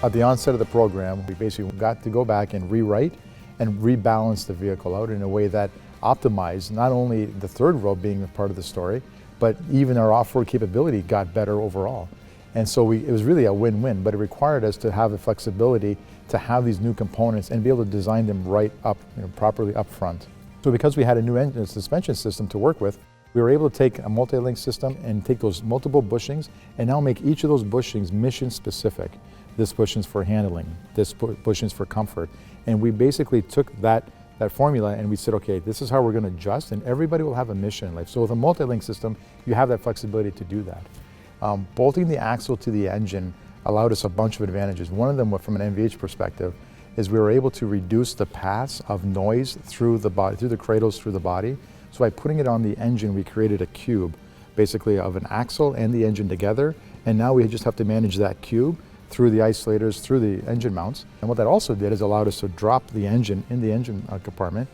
At the onset of the program, we basically got to go back and rewrite and rebalance the vehicle out in a way that optimized not only the third row being a part of the story, but even our off-road capability got better overall. And so it was really a win-win, but it required us to have the flexibility to have these new components and be able to design them right up, properly up front. So because we had a new engine suspension system to work with, we were able to take a multi-link system and take those multiple bushings and now make each of those bushings mission specific. This bushing's for handling, this bushing's for comfort. And we basically took that formula and we said, okay, this is how we're going to adjust, and everybody will have a mission in life. So with a multi-link system, you have that flexibility to do that. Bolting the axle to the engine allowed us a bunch of advantages. One of them, from an NVH perspective, is we were able to reduce the pass of noise through the body, through the cradles, through the body. So by putting it on the engine, we created a cube, basically of an axle and the engine together, and now we just have to manage that cube through the isolators, through the engine mounts. And what that also did is allowed us to drop the engine in the engine compartment,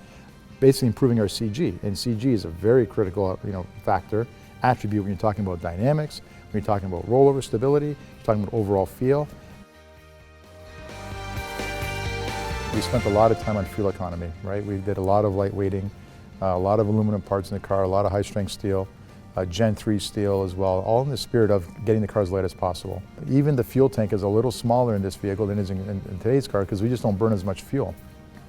basically improving our CG. And CG is a very critical factor, attribute when you're talking about dynamics, when you're talking about rollover stability, you're talking about overall feel. We spent a lot of time on fuel economy, right? We did a lot of lightweighting, a lot of aluminum parts in the car, a lot of high-strength steel, Gen 3 steel as well, all in the spirit of getting the car as light as possible. Even the fuel tank is a little smaller in this vehicle than it is in today's car because we just don't burn as much fuel.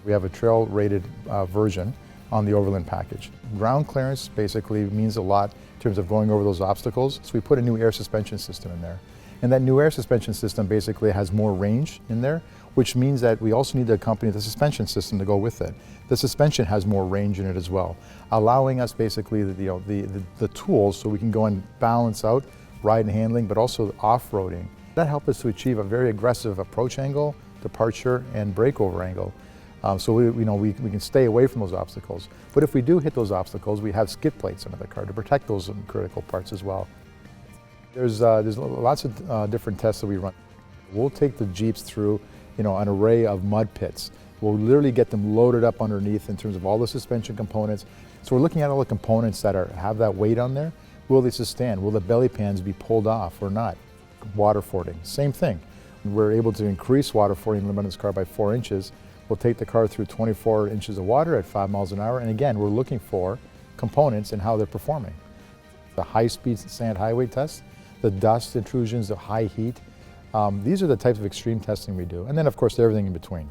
We have a trail-rated version on the Overland package. Ground clearance basically means a lot in terms of going over those obstacles, so we put a new air suspension system in there. And that new air suspension system basically has more range in there, which means that we also need to accompany the suspension system to go with it. The suspension has more range in it as well, allowing us basically the tools so we can go and balance out ride and handling, but also off-roading. That helped us to achieve a very aggressive approach angle, departure, and breakover angle. So we can stay away from those obstacles. But if we do hit those obstacles, we have skid plates under the car to protect those critical parts as well. There's lots of different tests that we run. We'll take the Jeeps through an array of mud pits. We'll literally get them loaded up underneath in terms of all the suspension components. So we're looking at all the components that have that weight on there. Will they sustain? Will the belly pans be pulled off or not? Water fording, same thing. We're able to increase water fording limit on this car by 4 inches. We'll take the car through 24 inches of water at 5 miles an hour. And again, we're looking for components and how they're performing. The high-speed sand highway test, the dust intrusions, the high heat. These are the types of extreme testing we do. And then, of course, everything in between.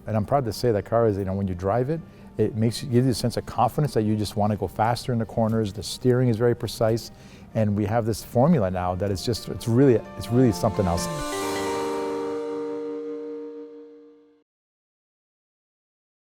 And I'm proud to say that car is, when you drive it, it gives you a sense of confidence that you just want to go faster in the corners. The steering is very precise. And we have this formula now that it's really something else.